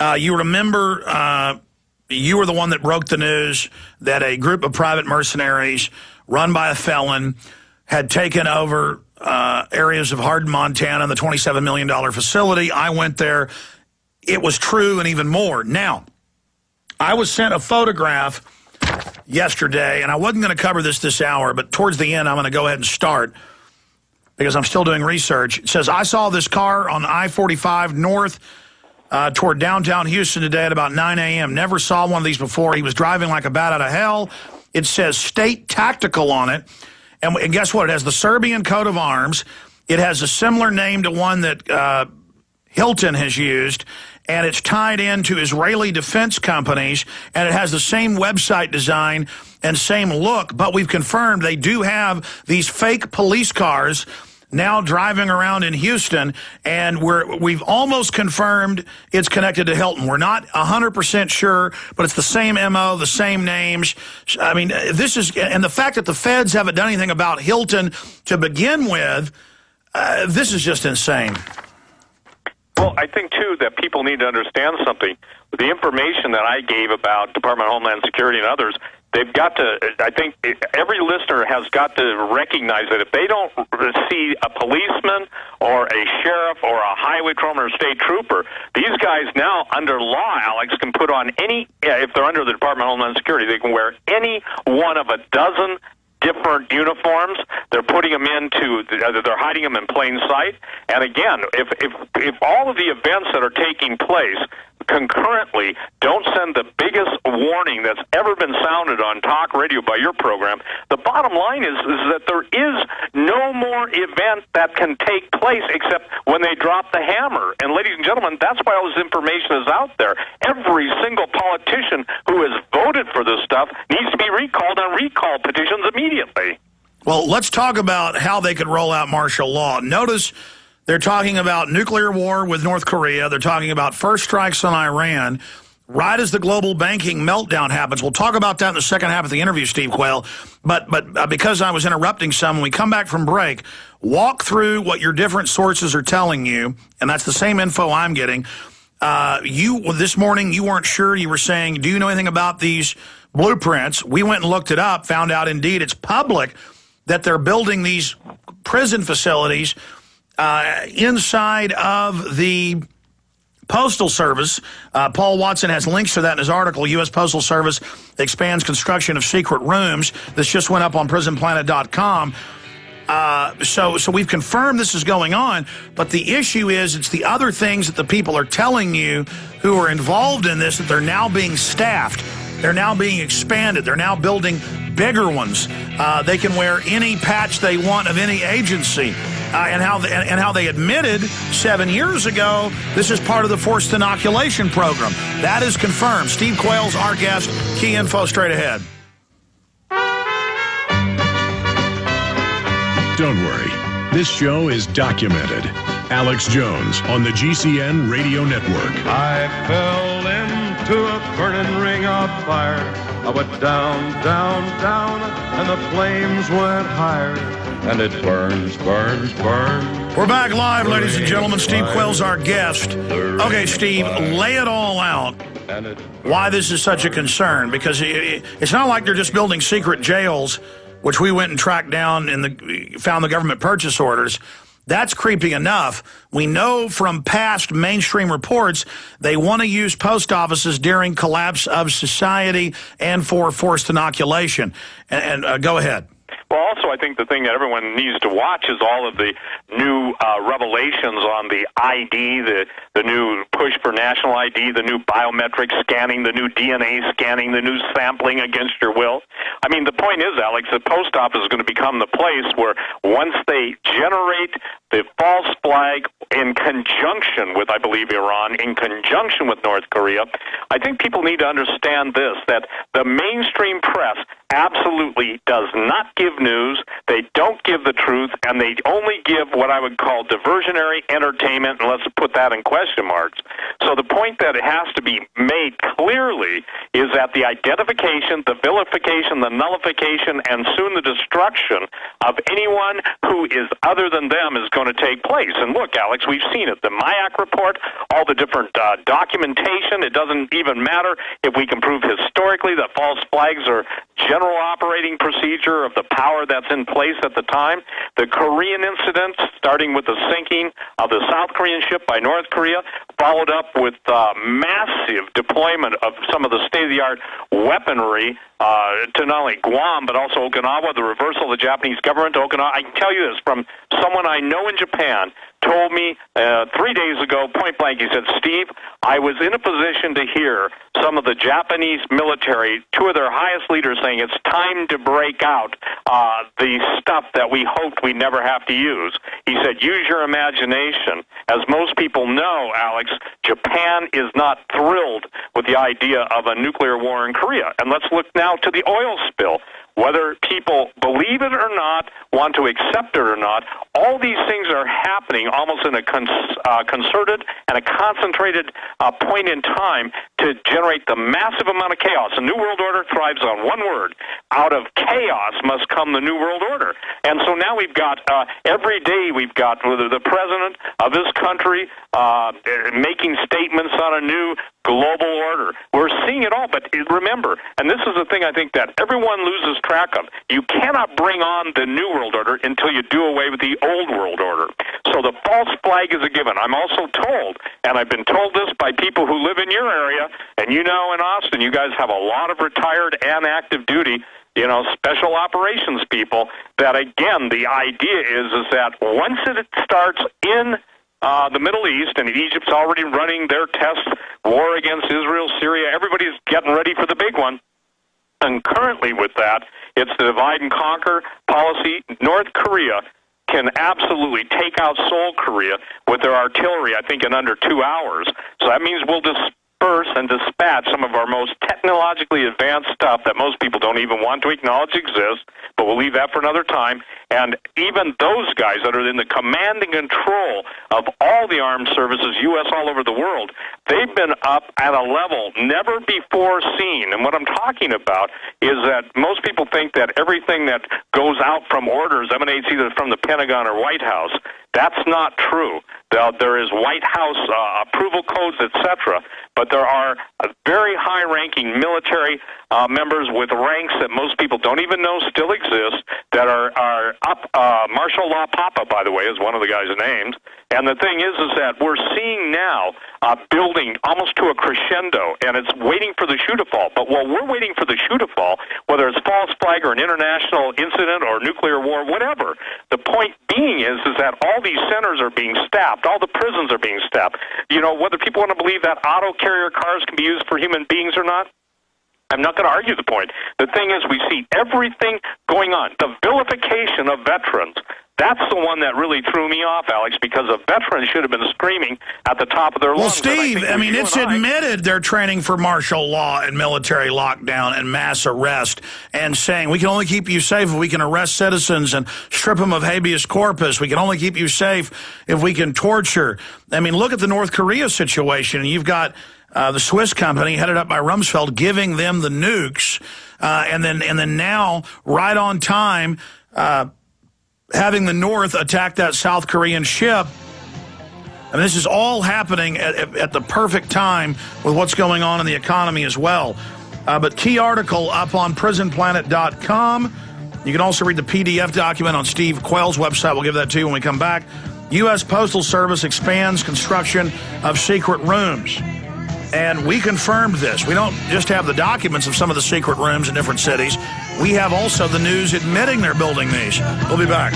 You remember you were the one that broke the news that a group of private mercenaries run by a felon had taken over areas of Hardin, Montana, the $27 million facility. I went there. It was true and even more. Now, I was sent a photograph yesterday, and I wasn't going to cover this hour, but towards the end, I'm going to go ahead and start because I'm still doing research. It says, I saw this car on I-45 north toward downtown Houston today at about 9 a.m. Never saw one of these before. He was driving like a bat out of hell. It says State Tactical on it. And guess what? It has the Serbian coat of arms. It has a similar name to one that Hilton has used. And it's tied into Israeli defense companies, and it has the same website design and same look, but we've confirmed they do have these fake police cars now driving around in Houston, and we've almost confirmed it's connected to Hilton. We're not 100% sure, but it's the same MO, the same names. I mean, this is, and the fact that the feds haven't done anything about Hilton to begin with, this is just insane. Well, I think, too, that people need to understand something. The information that I gave about Department of Homeland Security and others, they've got to, I think every listener has got to recognize that if they don't see a policeman or a sheriff or a highway patrolman or state trooper, these guys now, under law, Alex, can put on any, if they're under the Department of Homeland Security, they can wear any one of a dozen different uniforms. They're putting them into, they're hiding them in plain sight. And again, if all of the events that are taking place concurrently don't send the biggest warning that's ever been sounded on talk radio by your program, the bottom line is that there is no more event that can take place except when they drop the hammer. And ladies and gentlemen, that's why all this information is out there. Every single politician who has voted for this stuff needs to be recalled on recall petitions immediately. Well, let's talk about how they could roll out martial law. Notice they're talking about nuclear war with North Korea. They're talking about first strikes on Iran right as the global banking meltdown happens. We'll talk about that in the second half of the interview, Steve Quayle. But because I was interrupting some, when we come back from break, walk through what your different sources are telling you, and that's the same info I'm getting. This morning, you weren't sure. You were saying, do you know anything about these blueprints? We went and looked it up, found out indeed it's public that they're building these prison facilities inside of the Postal Service. Paul Watson has links to that in his article. U.S. Postal Service expands construction of secret rooms. This just went up on prisonplanet.com. So we've confirmed this is going on, but the issue is it's the other things that the people are telling you who are involved in this, that they're now being staffed. They're now being expanded. They're now building bigger ones. They can wear any patch they want of any agency. And how they admitted 7 years ago, this is part of the forced inoculation program. That is confirmed. Steve Quayle's our guest. Key info straight ahead. Don't worry. This show is documented. Alex Jones on the GCN Radio Network. I fell into a burning ring of fire. I went down, down, down, and the flames went higher. And it burns, burns, burns. We're back live, ladies and gentlemen. Steve Quayle's our guest. Okay, Steve, lay it all out. Why this is such a concern? Because it's not like they're just building secret jails, which we went and tracked down and found the government purchase orders. That's creepy enough. We know from past mainstream reports they want to use post offices during collapse of society and for forced inoculation. And go ahead. Well, also, I think the thing that everyone needs to watch is all of the new revelations on the ID, the new push for national ID, the new biometric scanning, the new DNA scanning, the new sampling against your will. I mean, the point is, Alex, the post office is going to become the place where once they generate the false flag in conjunction with, I believe, Iran, in conjunction with North Korea, I think people need to understand this, that the mainstream press absolutely does not give news. They don't give the truth, and they only give what I would call diversionary entertainment, and let's put that in question marks. So the point that it has to be made clearly is that the identification, the vilification, the nullification, and soon the destruction of anyone who is other than them is going to take place. And look, Alex, we've seen it. The MIAC report, all the different documentation, it doesn't even matter if we can prove historically that false flags are general operating procedure of the power that's in place at the time. The Korean incident, starting with the sinking of the South Korean ship by North Korea, followed up with massive deployment of some of the state-of-the-art weaponry to not only Guam but also Okinawa, the reversal of the Japanese government to Okinawa. I can tell you this from someone I know in Japan, told me 3 days ago, point blank, he said, Steve, I was in a position to hear some of the Japanese military, two of their highest leaders, saying it's time to break out the stuff that we hoped we'd never have to use. He said, use your imagination. As most people know, Alex, Japan is not thrilled with the idea of a nuclear war in Korea. And let's look now to the oil spill. Whether people believe it or not, want to accept it or not, all these things are happening almost in a concerted and a concentrated point in time to generate the massive amount of chaos. The New World Order thrives on one word. Out of chaos must come the New World Order. And so now we've got, every day we've got the president of this country making statements on a new global order. We're seeing it all, but remember, and this is the thing I think that everyone loses track of, you cannot bring on the New World Order until you do away with the Old World Order. So the false flag is a given. I'm also told, and I've been told this by people who live in your area, and you know in Austin, you guys have a lot of retired and active duty, you know, special operations people, that again, the idea is that once it starts in the Middle East, and Egypt's already running their test war against Israel, Syria, everybody's getting ready for the big one. And currently with that, it's the divide and conquer policy. North Korea can absolutely take out Seoul, Korea with their artillery, I think, in under 2 hours. So that means we'll disperse and dispatch some of our most technologically advanced stuff that most people don't even want to acknowledge exists, but we'll leave that for another time. And even those guys that are in the command and control of all the armed services, U.S. all over the world, they've been up at a level never before seen. And what I'm talking about is that most people think that everything that goes out from orders emanates either from the Pentagon or White House. That's not true. There is White House approval codes, etc., but there are very high-ranking military members with ranks that most people don't even know still exist that are up. Martial Law Papa, by the way, is one of the guys' names. And the thing is that we're seeing now building almost to a crescendo, and it's waiting for the shoe to fall. But while we're waiting for the shoe to fall, whether it's false flag or an international incident or nuclear war, whatever, the point being is that all these centers are being staffed, all the prisons are being staffed. You know, whether people want to believe that auto carrier cars can be used for human beings or not, I'm not going to argue the point. The thing is, we see everything going on. The vilification of veterans, that's the one that really threw me off, Alex, because the veterans should have been screaming at the top of their lungs. Well, Steve, I mean, it's admitted they're training for martial law and military lockdown and mass arrest and saying we can only keep you safe if we can arrest citizens and strip them of habeas corpus. We can only keep you safe if we can torture. I mean, look at the North Korea situation. You've got the Swiss company headed up by Rumsfeld giving them the nukes, and then now, right on time, having the North attack that South Korean ship. And this is all happening at the perfect time with what's going on in the economy as well. But key article up on prisonplanet.com. You can also read the PDF document on Steve Quayle's website. We'll give that to you when we come back. U.S. Postal Service expands construction of secret rooms. And we confirmed this. We don't just have the documents of some of the secret rooms in different cities. We have also the news admitting they're building these. We'll be back.